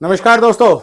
नमस्कार दोस्तों।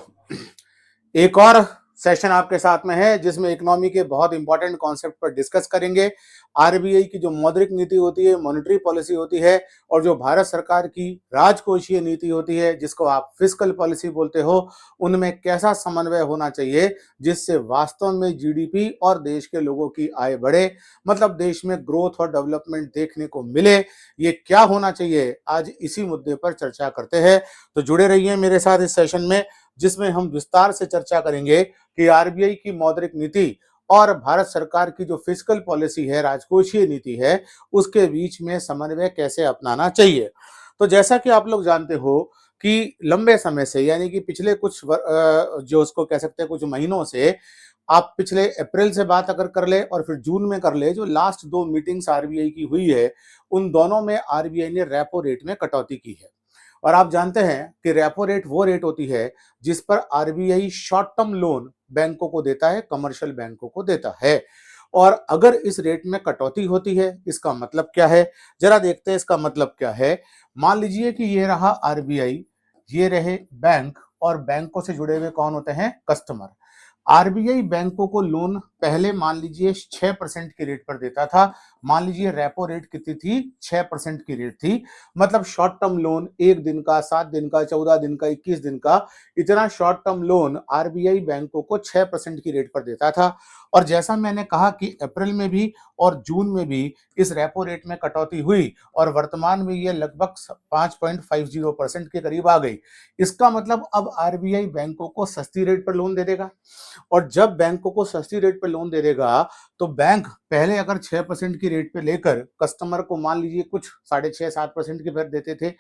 एक और सेशन आपके साथ में है जिसमें इकोनॉमी के बहुत इंपॉर्टेंट कॉन्सेप्ट पर डिस्कस करेंगे। आरबीआई की जो मौद्रिक नीति होती है, मॉनेटरी पॉलिसी होती है, और जो भारत सरकार की राजकोषीय नीति होती है जिसको आप फिस्कल पॉलिसी बोलते हो, उनमें कैसा समन्वय होना चाहिए जिससे वास्तव में जीडीपी और देश के लोगों की आय बढ़े, मतलब देश में ग्रोथ और डेवलपमेंट देखने को मिले। ये क्या होना चाहिए, आज इसी मुद्दे पर चर्चा करते हैं। तो जुड़े रहिए मेरे साथ इस सेशन में, जिसमें हम विस्तार से चर्चा करेंगे कि आरबीआई की मौद्रिक नीति और भारत सरकार की जो फिस्कल पॉलिसी है, राजकोषीय नीति है, उसके बीच में समन्वय कैसे अपनाना चाहिए। तो जैसा कि आप लोग जानते हो कि लंबे समय से, यानी कि पिछले जो उसको कह सकते हैं कुछ महीनों से, आप पिछले अप्रैल से बात अगर कर ले और फिर जून में कर ले, जो लास्ट 2 मीटिंग्स आरबीआई की हुई है, उन दोनों में आरबीआई ने रेपो रेट में कटौती की है। और आप जानते हैं कि रेपो रेट वो रेट होती है जिस पर आरबीआई शॉर्ट टर्म लोन बैंकों को देता है, कमर्शियल बैंकों को देता है। और अगर इस रेट में कटौती होती है, इसका मतलब क्या है, जरा देखते हैं इसका मतलब क्या है। मान लीजिए कि ये रहा आरबीआई, ये रहे बैंक, और बैंकों से जुड़े हुए कौन होते हैं, कस्टमर। आरबीआई बैंकों को लोन पहले मान लीजिए 6% के रेट पर देता था। मान लीजिए रेपो रेट कितनी थी, 6% की रेट थी। मतलब शॉर्ट टर्म लोन, 1 दिन का, 7 दिन का, 14 दिन का, 21 दिन का, इतना शॉर्ट टर्म लोन आरबीआई बैंकों को 6% की रेट पर देता था। और जैसा मैंने कहा कि अप्रैल में भी और जून में भी इस रेपो रेट में कटौती हुई और वर्तमान में ये लगभग 5.50% के करीब आ गई। इसका मतलब अब आरबीआई बैंकों को सस्ती रेट पर लोन दे देगा। और जब बैंकों को सस्ती रेट पे लोन दे देगा, तो बैंक पहले अगर 6% की रेट पे लेकर कस्टमर को मान लीजिए कुछ 6.5-7% की दर देते थे,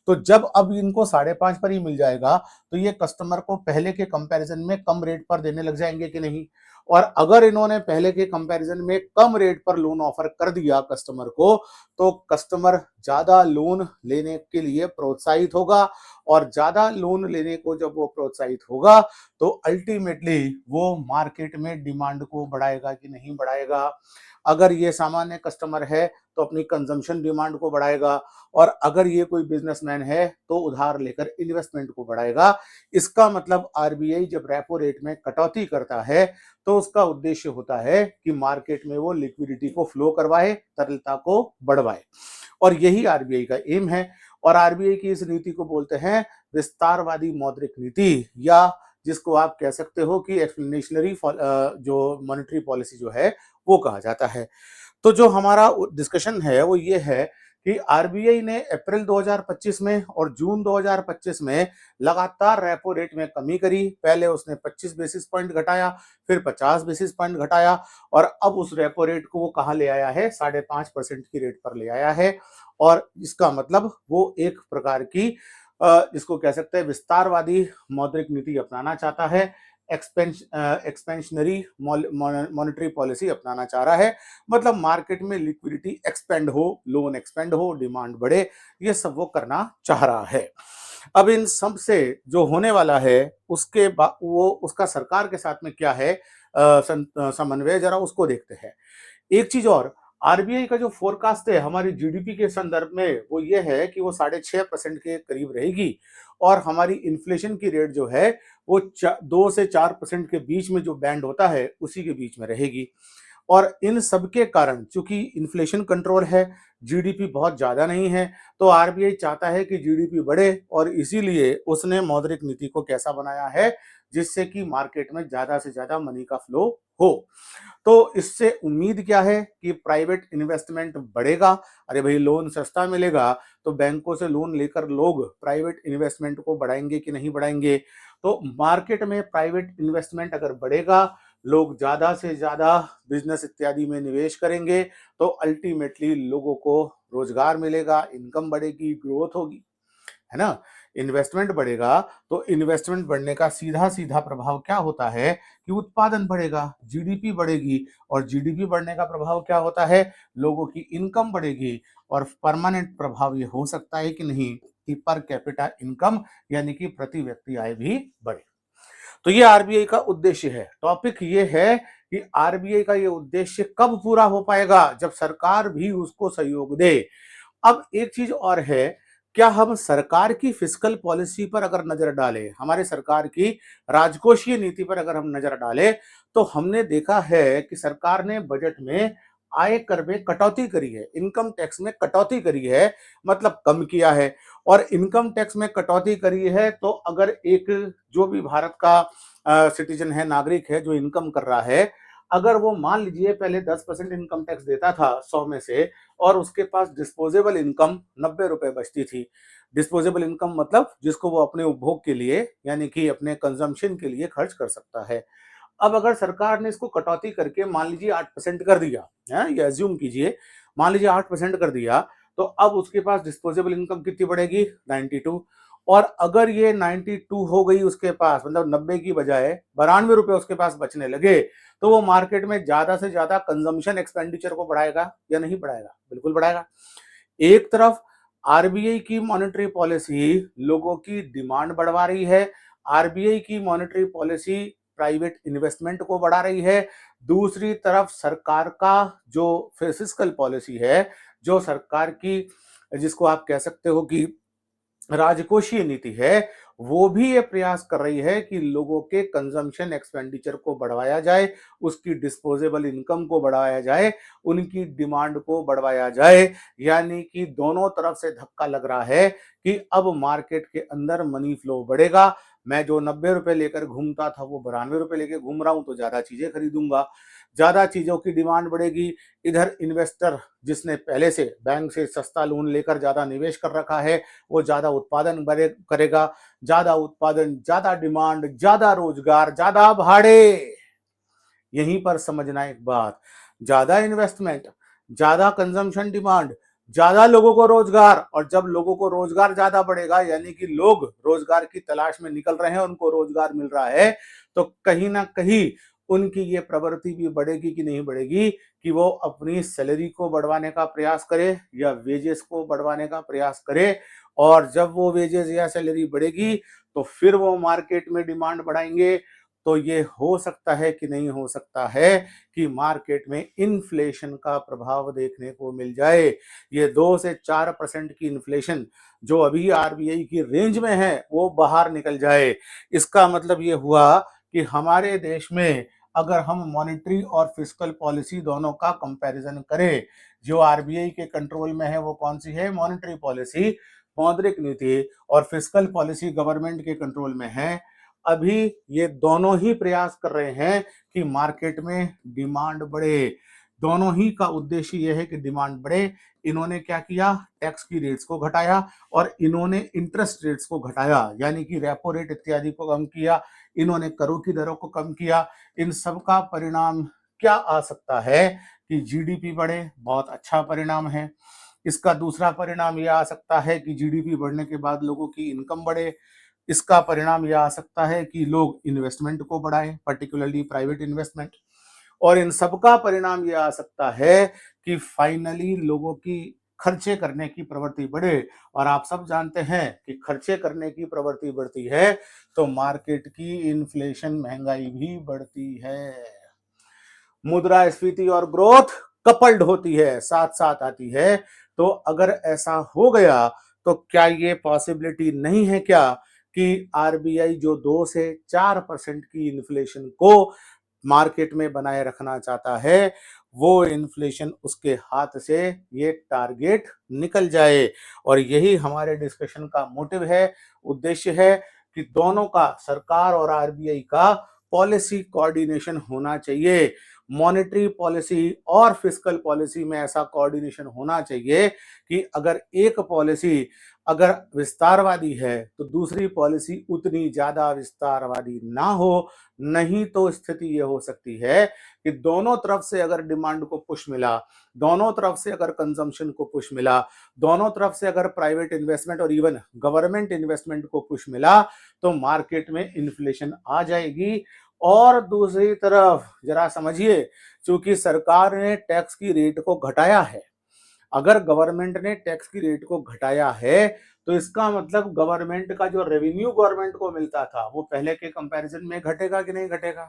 तो जब अब इनको 5.5 पर ही मिल जाएगा, तो ये कस्टमर को पहले के कंपैरिजन में कम रेट पर देने लग जाएंगे कि नहीं। और अगर इन्होंने पहले के कंपैरिजन में कम रेट पर लोन ऑफर कर दिया कस्टमर को, तो कस्टमर ज्यादा लोन लेने के लिए प्रोत्साहित होगा। और ज्यादा लोन लेने को जब वो प्रोत्साहित होगा, तो अल्टीमेटली वो मार्केट में डिमांड को बढ़ाएगा कि नहीं बढ़ाएगा। अगर ये सामान्य कस्टमर है तो अपनी कंजम्पशन डिमांड को बढ़ाएगा, और अगर ये कोई बिजनेसमैन है तो उधार लेकर इन्वेस्टमेंट को बढ़ाएगा। इसका मतलब आरबीआई जब रेपो रेट में कटौती करता है, तो उसका उद्देश्य होता है कि मार्केट में वो लिक्विडिटी को फ्लो करवाए, तरलता को बढ़वाए। और यही आरबीआई का एम है। और आरबीआई की इस नीति को बोलते हैं विस्तारवादी मौद्रिक नीति, या जिसको आप कह सकते हो कि एक्सप्लेनेशनरी जो मॉनेटरी पॉलिसी जो है वो कहा जाता है। तो जो हमारा डिस्कशन है वो ये है कि आरबीआई ने अप्रैल 2025 में और जून 2025 में लगातार रेपो रेट में कमी करी। पहले उसने 25 बेसिस पॉइंट घटाया, फिर 50 बेसिस पॉइंट घटाया, और अब उस रेपो रेट को वो कहाँ ले आया है, 5.5% की रेट पर ले आया है। और इसका मतलब वो एक प्रकार की जिसको कह सकते हैं विस्तारवादी मौद्रिक नीति अपनाना चाहता है, एक्सपेंशनरी मॉनेटरी पॉलिसी अपनाना चाह रहा है। मतलब मार्केट में लिक्विडिटी एक्सपेंड हो, लोन एक्सपेंड हो, डिमांड बढ़े, ये सब वो करना चाह रहा है। अब इन सब से जो होने वाला है उसके वो उसका सरकार के साथ में क्या है समन्वय, जरा उसको देखते हैं। एक चीज और, आरबीआई का जो फोरकास्ट है हमारी जीडीपी के संदर्भ में, वो ये है कि वो 6.5% के करीब रहेगी। और हमारी इन्फ्लेशन की रेट जो है वो 2 से 4% के बीच में, जो बैंड होता है उसी के बीच में रहेगी। और इन सब के कारण चूंकि इन्फ्लेशन कंट्रोल है, जीडीपी बहुत ज्यादा नहीं है, तो आरबीआई चाहता है कि जीडीपी बढ़े, और इसीलिए उसने मौद्रिक नीति को कैसा बनाया है जिससे कि मार्केट में ज्यादा से ज्यादा मनी का फ्लो हो। तो इससे उम्मीद क्या है कि प्राइवेट इन्वेस्टमेंट बढ़ेगा। अरे भाई, लोन सस्ता मिलेगा तो बैंकों से लोन लेकर लोग प्राइवेट इन्वेस्टमेंट को बढ़ाएंगे कि नहीं बढ़ाएंगे। तो मार्केट में प्राइवेट इन्वेस्टमेंट अगर बढ़ेगा, लोग ज्यादा से ज्यादा बिजनेस इत्यादि में निवेश करेंगे, तो अल्टीमेटली लोगों को रोजगार मिलेगा, इनकम बढ़ेगी, ग्रोथ होगी, है ना। इन्वेस्टमेंट बढ़ेगा तो इन्वेस्टमेंट बढ़ने का सीधा सीधा प्रभाव क्या होता है कि उत्पादन बढ़ेगा, जीडीपी बढ़ेगी, और जीडीपी बढ़ने का प्रभाव क्या होता है, लोगों की इनकम बढ़ेगी। और परमानेंट प्रभाव ये हो सकता है कि नहीं, कि पर कैपिटा इनकम, यानी कि प्रति व्यक्ति आय भी बढ़े। तो ये आरबीआई का उद्देश्य है। टॉपिक ये है कि आरबीआई का ये उद्देश्य कब पूरा हो पाएगा, जब सरकार भी उसको सहयोग दे। अब एक चीज और है क्या हम सरकार की फिस्कल पॉलिसी पर अगर नजर डालें, हमारे सरकार की राजकोषीय नीति पर अगर हम नजर डालें, तो हमने देखा है कि सरकार ने बजट में आयकर में कटौती करी है, इनकम टैक्स में कटौती करी है, मतलब कम किया है। और इनकम टैक्स में कटौती करी है तो अगर एक जो भी भारत का सिटीजन है, नागरिक है, जो इनकम कर रहा है, अगर वो मान लीजिए पहले 10% इनकम टैक्स देता था 100 में से, और उसके पास डिस्पोजेबल इनकम 90 रुपए बचती थी। डिस्पोजेबल इनकम मतलब जिसको वो अपने उपभोग के लिए, यानी कि अपने कंजम्पशन के लिए खर्च कर सकता है। अब अगर सरकार ने इसको कटौती करके मान लीजिए 8% कर दिया, है ये अज्यूम कीजिए, मान लीजिए 8% कर दिया, तो अब उसके पास डिस्पोजेबल इनकम कितनी बढ़ेगी? 92। और अगर ये 92 हो गई उसके पास, मतलब 90 की बजाय 92 रुपए उसके पास बचने लगे, तो वो मार्केट में ज्यादा से ज्यादा कंजम्पशन एक्सपेंडिचर को बढ़ाएगा या नहीं बढ़ाएगा? बिल्कुल बढ़ाएगा। एक तरफ आरबीआई की मॉनेटरी पॉलिसी लोगों की डिमांड बढ़वा रही है, आरबीआई की मॉनेटरी पॉलिसी प्राइवेट इन्वेस्टमेंट को बढ़ा रही है। दूसरी तरफ सरकार का जो फिस्कल पॉलिसी है, जो सरकार की, जिसको आप कह सकते हो कि राजकोषीय नीति है, वो भी ये प्रयास कर रही है कि लोगों के कंजम्पशन एक्सपेंडिचर को बढ़वाया जाए, उसकी डिस्पोजेबल इनकम को बढ़ाया जाए, उनकी डिमांड को बढ़वाया जाए। यानी कि दोनों तरफ से धक्का लग रहा है कि अब मार्केट के अंदर मनी फ्लो बढ़ेगा। मैं जो 90 रुपए लेकर घूमता था वो 92 रुपए लेकर घूम रहा हूं, तो ज्यादा चीजें खरीदूंगा, ज्यादा चीजों की डिमांड बढ़ेगी। इधर इन्वेस्टर जिसने पहले से बैंक से सस्ता लोन लेकर ज्यादा निवेश कर रखा है, वो ज्यादा उत्पादन करेगा, ज्यादा उत्पादन, ज्यादा डिमांड, ज्यादा रोजगार, ज्यादा भाड़े। यहीं पर समझना एक बात, ज्यादा इन्वेस्टमेंट, ज्यादा कंजम्पशन डिमांड, ज्यादा लोगों को रोजगार, और जब लोगों को रोजगार ज्यादा बढ़ेगा, यानी कि लोग रोजगार की तलाश में निकल रहे हैं, उनको रोजगार मिल रहा है, तो कहीं ना कहीं उनकी ये प्रवृत्ति भी बढ़ेगी कि नहीं बढ़ेगी कि वो अपनी सैलरी को बढ़वाने का प्रयास करे या वेजेस को बढ़वाने का प्रयास करे। और जब वो वेजेस या सैलरी बढ़ेगी तो फिर वो मार्केट में डिमांड बढ़ाएंगे। तो ये हो सकता है कि नहीं हो सकता है कि मार्केट में इन्फ्लेशन का प्रभाव देखने को मिल जाए। ये 2 से 4% की इन्फ्लेशन जो अभी आरबीआई की रेंज में है, वो बाहर निकल जाए। इसका मतलब ये हुआ कि हमारे देश में अगर हम मॉनेटरी और फिस्कल पॉलिसी दोनों का कंपैरिजन करें, जो आरबीआई के कंट्रोल में है वो कौन सी है? मॉनेटरी पॉलिसी, मौद्रिक नीति, और फिस्कल पॉलिसी गवर्नमेंट के कंट्रोल में है। अभी ये दोनों ही प्रयास कर रहे हैं कि मार्केट में डिमांड बढ़े, दोनों ही का उद्देश्य यह है कि डिमांड बढ़े। इन्होंने क्या किया? टैक्स की रेट्स को घटाया, और इन्होंने इंटरेस्ट रेट्स को घटाया, यानी कि रेपो रेट इत्यादि को कम किया, इन्होंने करों की दरों को कम किया। इन सब का परिणाम क्या आ सकता है कि जीडीपी बढ़े, बहुत अच्छा परिणाम है। इसका दूसरा परिणाम यह आ सकता है कि जीडीपी बढ़ने के बाद लोगों की इनकम बढ़े। इसका परिणाम यह आ सकता है कि लोग इन्वेस्टमेंट को बढ़ाएं, पर्टिकुलरली प्राइवेट इन्वेस्टमेंट। और इन सबका परिणाम यह आ सकता है कि फाइनली लोगों की खर्चे करने की प्रवृत्ति बढ़े। और आप सब जानते हैं कि खर्चे करने की प्रवृत्ति बढ़ती है तो मार्केट की इन्फ्लेशन, महंगाई भी बढ़ती है। मुद्रास्फीति और ग्रोथ कपल्ड होती है, साथ साथ आती है। तो अगर ऐसा हो गया तो क्या ये पॉसिबिलिटी नहीं है क्या कि आरबीआई जो 2 से 4% की इन्फ्लेशन को मार्केट में बनाए रखना चाहता है, वो इन्फ्लेशन उसके हाथ से ये टारगेट निकल जाए। और यही हमारे डिस्कशन का मोटिव है, उद्देश्य है कि दोनों का, सरकार और आरबीआई का पॉलिसी कोऑर्डिनेशन होना चाहिए। मॉनेटरी पॉलिसी और फिस्कल पॉलिसी में ऐसा कोऑर्डिनेशन होना चाहिए कि अगर एक पॉलिसी अगर विस्तारवादी है तो दूसरी पॉलिसी उतनी ज्यादा विस्तारवादी ना हो। नहीं तो स्थिति यह हो सकती है कि दोनों तरफ से अगर डिमांड को पुश मिला, दोनों तरफ से अगर कंजम्पशन को पुश मिला, दोनों तरफ से अगर प्राइवेट इन्वेस्टमेंट और इवन गवर्नमेंट इन्वेस्टमेंट को पुश मिला, तो मार्केट में इन्फ्लेशन आ जाएगी। और दूसरी तरफ जरा समझिए, चूंकि सरकार ने टैक्स की रेट को घटाया है, अगर गवर्नमेंट ने टैक्स की रेट को घटाया है तो इसका मतलब गवर्नमेंट का जो रेवेन्यू गवर्नमेंट को मिलता था वो पहले के कंपैरिजन में घटेगा कि नहीं घटेगा?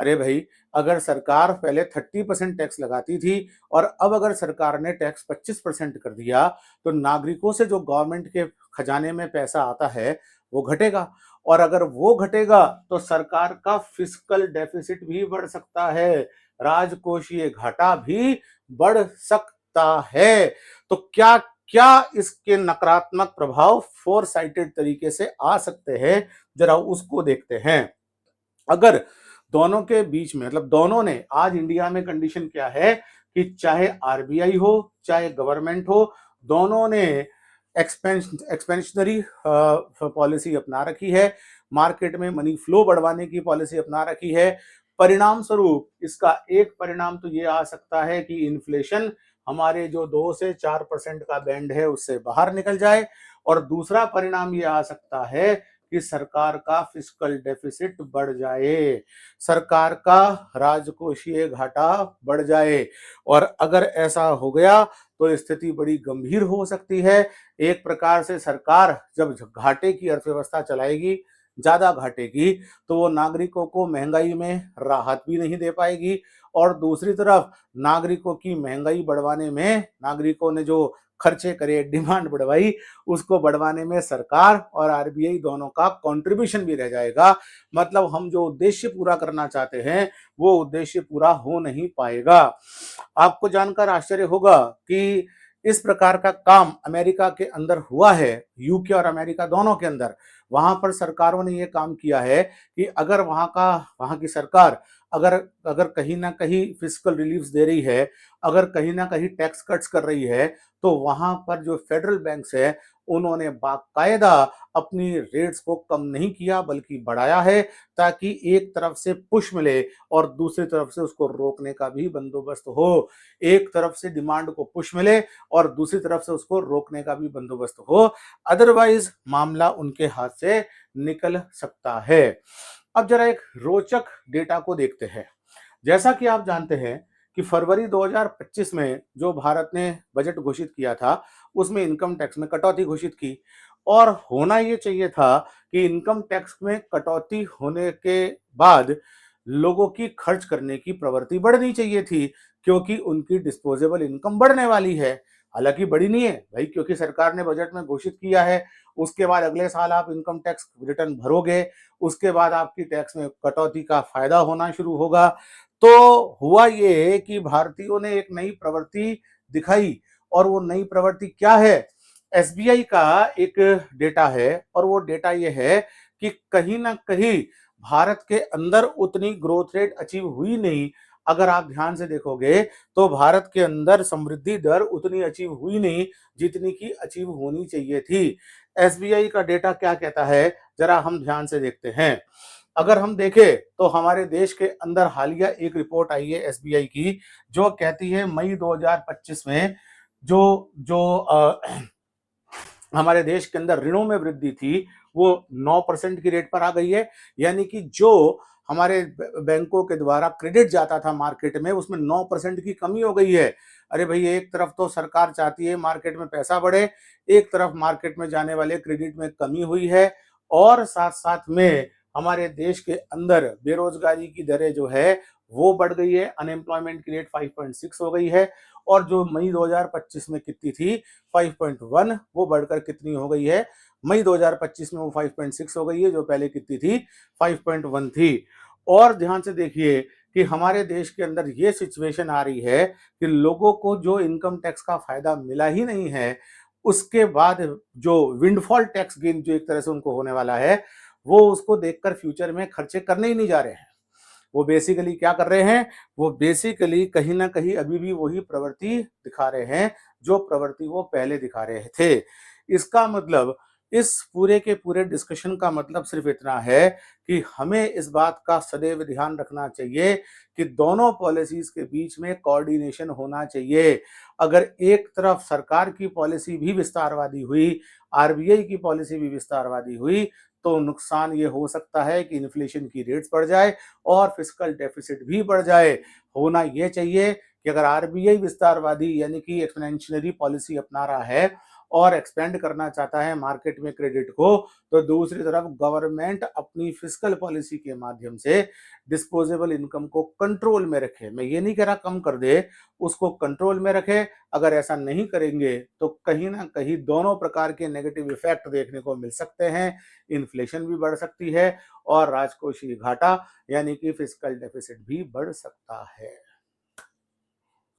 अरे भाई, अगर सरकार पहले 30% टैक्स लगाती थी और अब अगर सरकार ने टैक्स 25% कर दिया, तो नागरिकों से जो गवर्नमेंट के खजाने में पैसा आता है वो घटेगा, और अगर वो घटेगा तो सरकार का फिस्कल डेफिसिट भी बढ़ सकता है, राजकोषीय घाटा भी बढ़ सकता है। तो क्या क्या इसके नकारात्मक प्रभाव फोर साइटेड तरीके से आ सकते हैं, जरा उसको देखते हैं। अगर दोनों के बीच में, मतलब दोनों ने, आज इंडिया में कंडीशन क्या है कि चाहे आरबीआई हो चाहे गवर्नमेंट हो, दोनों ने एक्सपेंशनरी पॉलिसी अपना रखी है, मार्केट में मनी फ्लो बढ़वाने की पॉलिसी अपना रखी है। परिणाम स्वरूप इसका एक परिणाम तो ये आ सकता है कि इन्फ्लेशन हमारे जो 2 से 4% का बैंड है उससे बाहर निकल जाए, और दूसरा परिणाम ये आ सकता है कि सरकार का फिस्कल डेफिसिट बढ़ जाए, सरकार का राजकोषीय घाटा बढ़ जाए। और अगर ऐसा हो गया तो स्थिति बड़ी गंभीर हो सकती है। एक प्रकार से सरकार जब घाटे की अर्थव्यवस्था चलाएगी, ज्यादा घाटे की, तो वो नागरिकों को महंगाई में राहत भी नहीं दे पाएगी, और दूसरी तरफ नागरिकों की महंगाई बढ़वाने में, नागरिकों ने जो खर्चे करे, डिमांड बढ़वाई, उसको बढ़वाने में सरकार और आरबीआई दोनों का कंट्रीब्यूशन भी रह जाएगा। मतलब हम जो उद्देश्य पूरा करना चाहते हैं वो उद्देश्य पूरा हो नहीं पाएगा। आपको जानकर आश्चर्य होगा कि इस प्रकार का काम अमेरिका के अंदर हुआ है, यूके और अमेरिका दोनों के अंदर। वहां पर सरकारों ने यह काम किया है कि अगर वहां की सरकार अगर अगर कहीं ना कहीं फिस्कल रिलीफ दे रही है, अगर कहीं ना कहीं टैक्स कट्स कर रही है, तो वहां पर जो फेडरल बैंक्स है उन्होंने बाकायदा अपनी रेट्स को कम नहीं किया बल्कि बढ़ाया है, ताकि एक तरफ से पुश मिले और दूसरी तरफ से उसको रोकने का भी बंदोबस्त हो। एक तरफ से डिमांड को पुश मिले और दूसरी तरफ से उसको रोकने का भी बंदोबस्त हो, अदरवाइज मामला उनके हाथ से निकल सकता है। अब जरा एक रोचक डेटा को देखते हैं। जैसा कि आप जानते हैं कि फरवरी 2025 में जो भारत ने बजट घोषित किया था, उसमें इनकम टैक्स में कटौती घोषित की, और होना ये चाहिए था कि इनकम टैक्स में कटौती होने के बाद लोगों की खर्च करने की प्रवृत्ति बढ़नी चाहिए थी, क्योंकि उनकी डिस्पोजेबल इनकम बढ़ने वाली है। हालांकि बढ़ी नहीं है भाई, क्योंकि सरकार ने बजट में घोषित किया है, उसके बाद अगले साल आप इनकम टैक्स रिटर्न भरोगे, उसके बाद आपकी टैक्स में कटौती का फायदा होना शुरू होगा। तो हुआ ये कि भारतीयों ने एक नई प्रवृत्ति दिखाई, और वो नई प्रवृत्ति क्या है? एसबीआई का एक डेटा है, और वो डेटा ये है कि कहीं ना कहीं भारत के अंदर उतनी ग्रोथ रेट अचीव हुई नहीं। अगर आप ध्यान से देखोगे तो भारत के अंदर समृद्धि दर उतनी अचीव हुई नहीं जितनी की अचीव होनी चाहिए थी। एसबीआई का डेटा क्या कहता है, जरा हम ध्यान से देखते हैं। अगर हम देखें तो हमारे देश के अंदर हालिया एक रिपोर्ट आई है एसबीआई की, जो कहती है मई 2025 में जो जो हमारे देश के अंदर ऋणों में वृद्धि थी वो 9% की रेट पर आ गई है। यानी कि जो हमारे बैंकों के द्वारा क्रेडिट जाता था मार्केट में, उसमें 9% की कमी हो गई है। अरे भाई, एक तरफ तो सरकार चाहती है मार्केट में पैसा बढ़े, एक तरफ मार्केट में जाने वाले क्रेडिट में कमी हुई है, और साथ साथ में हमारे देश के अंदर बेरोजगारी की दरें जो है वो बढ़ गई है, अनएम्प्लॉयमेंट की रेट 5.6 हो गई है, और जो मई 2025 में कितनी थी 5.1, वो बढ़कर कितनी हो गई है, मई 2025 में वो 5.6 हो गई है, जो पहले कितनी थी 5.1 थी। और ध्यान से देखिए कि हमारे देश के अंदर ये सिचुएशन आ रही है कि लोगों को जो इनकम टैक्स का फायदा मिला ही नहीं है, उसके बाद जो विंडफॉल टैक्स गेन जो एक तरह से उनको होने वाला है, वो उसको देखकर फ्यूचर में खर्चे करने ही नहीं जा रहे हैं। वो बेसिकली क्या कर रहे हैं, वो बेसिकली कहीं ना कहीं अभी भी वही प्रवृत्ति दिखा रहे हैं जो प्रवृत्ति वो पहले दिखा रहे थे। इसका मतलब, इस पूरे के पूरे डिस्कशन का मतलब सिर्फ इतना है कि हमें इस बात का सदैव ध्यान रखना चाहिए कि दोनों पॉलिसीज के बीच में कोऑर्डिनेशन होना चाहिए। अगर एक तरफ सरकार की पॉलिसी भी विस्तारवादी हुई, आरबीआई की पॉलिसी भी विस्तारवादी हुई, तो नुकसान ये हो सकता है कि इन्फ्लेशन की रेट्स बढ़ जाए और फिस्कल डेफिसिट भी बढ़ जाए। होना ये चाहिए कि अगर आरबीआई विस्तारवादी यानी कि एक्सपेंशनरी पॉलिसी अपना रहा है और एक्सपेंड करना चाहता है मार्केट में क्रेडिट को, तो दूसरी तरफ गवर्नमेंट अपनी फिस्कल पॉलिसी के माध्यम से डिस्पोजेबल इनकम को कंट्रोल में रखे। मैं ये नहीं कह रहा कम कर दे, उसको कंट्रोल में रखे। अगर ऐसा नहीं करेंगे तो कहीं ना कहीं दोनों प्रकार के नेगेटिव इफेक्ट देखने को मिल सकते हैं। इन्फ्लेशन भी बढ़ सकती है और राजकोषीय घाटा यानी कि फिस्कल डेफिसिट भी बढ़ सकता है।